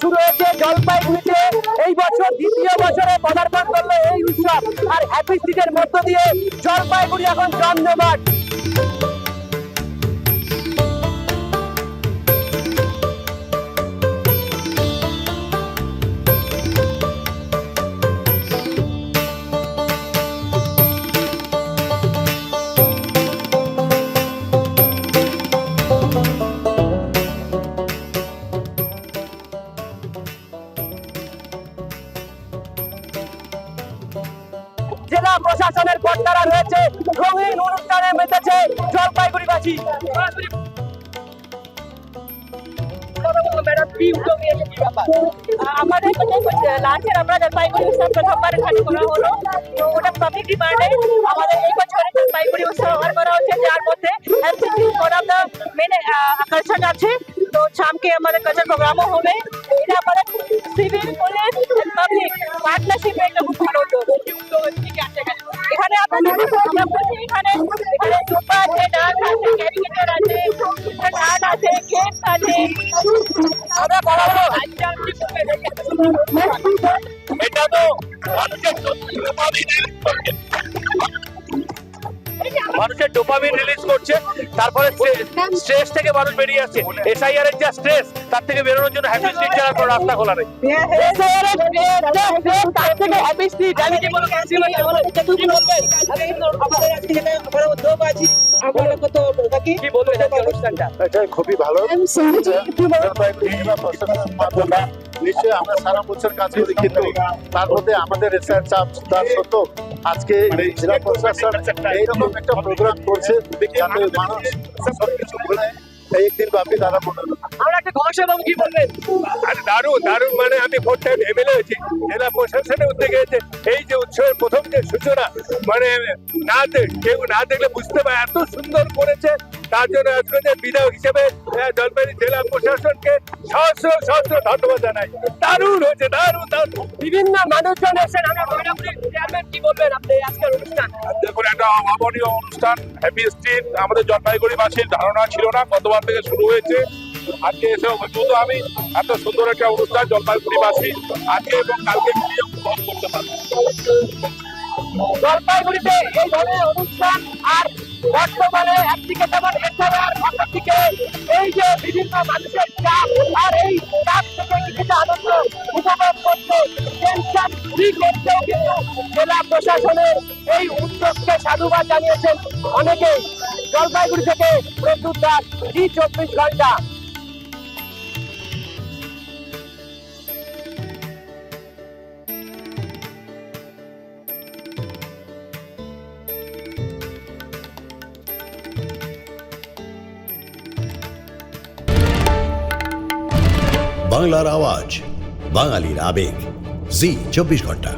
শুরু হয়েছে জলপাইগুড়িতে। এই বছর দ্বিতীয় বছরে পদার্পণ করলো এই উৎসব, আর হ্যাপি স্ট্রিটের মধ্য দিয়ে জলপাইগুড়ি এখন জমজমাট। জেলা প্রশাসনের কর্তারা রয়েছে, রঙিন অনুষ্ঠানে মেতেছে জলপাইগুড়িবাসী। আমাদের লাস্ট ইয়ার আমরা জলপাইগুড়ি উৎসব প্রথমবার এখানে করা হলো, তো ওটা পাবলিক ডিমান্ডে আমাদের এই বছরে জলপাইগুড়ি উৎসব করা হচ্ছে, যার মধ্যে ওয়ান অফ দ্য মেন আকর্ষণ আছে। তো শামকে আমাদের কালচার প্রোগ্রামও হবে। এটা আমাদের সিভিল পুলিশ পাবলিক পার্টনারশিপে একটা খুব ভালো উদ্যোগ। এখানে আপনাদের এখানে জোপা আছে, ডান্স আছে, ক্যারিকেচার আছে, আর্ট আছে, গেমস আছে। এটা তো মানুষের ডোপামিন রিলিজ করছে, তারপরে স্ট্রেস থেকে মানুষ বেরিয়ে আসছে। এসআইআর এর যা স্ট্রেস, তার থেকে বেরোনোর জন্য হ্যাপি স্ট্রিট ছাড়া কোনো রাস্তা খোলা নেই। হ্যাপি স্ট্রিট কি বলবেন অনুষ্ঠানটা? খুবই ভালো। নিশ্চয়ই আমরা সারা বছর কাজ করি, কিন্তু তার মধ্যে আমাদের রিসার্চ তার সত্ত্বেও আজকে জেলা প্রশাসন এইরকম একটা প্রোগ্রাম করছে যাতে মানুষ সবকিছু ভুলে একদিন ব্যাপী তারা আমরা একটা ঘোষণা বাবু কি বলবেন? দারুণ দারুণ, মানে আমি ভোট টাইম এমএলএ হয়েছি, জেলা প্রশাসনের উদ্যোগে হয়েছে এই যে উৎসবের প্রথম যে সূচনা, মানে কেউ না দেখলে বুঝতে পারে এত সুন্দর করেছে। তার জন্য আজকে বিধায়ক হিসেবে জলপাইগুড়ি জেলা প্রশাসনকে সহস্র সহস্র ধন্যবাদ জানাই। দারুণ হয়েছে, দারুণ দারুণ। বিভিন্ন মানুষজন এসেছেন, আমরা ময়নাগুড়ির চেয়ারম্যান কি বলবেন আপনি আজকের অনুষ্ঠান? দেখুন, একটা অভাবনীয় অনুষ্ঠান। হ্যাপি স্ট্রিট আমাদের জলপাইগুড়িবাসীর ধারণা ছিল না, গতবার থেকে শুরু হয়েছে। আজকে এসে শুধু আমি এত সুন্দর একটা অনুষ্ঠান জলপাইগুড়িবাসী আজকে এবং কালকে মিলিয়ে উপভোগ করতে পারবো। জলপাইগুড়িতে এই ধরনের অনুষ্ঠান আর বর্তমানে একদিকে যেমন এছাড়ার অন্যদিকে এই যে বিভিন্ন মানুষের চাপ, আর এই চাপ থেকে কিছুটা আনন্দ উপভোগ করতে টেনশন ফ্রি করতেও কিন্তু জেলা প্রশাসনের এই উদ্যোগকে সাধুবাদ জানিয়েছেন অনেকেই। জলপাইগুড়ি থেকে প্রদ্যুৎ দাস, জি 24 ঘন্টা। বাংলার আওয়াজ, বাঙালির আবেগ, জি 24 ঘন্টা।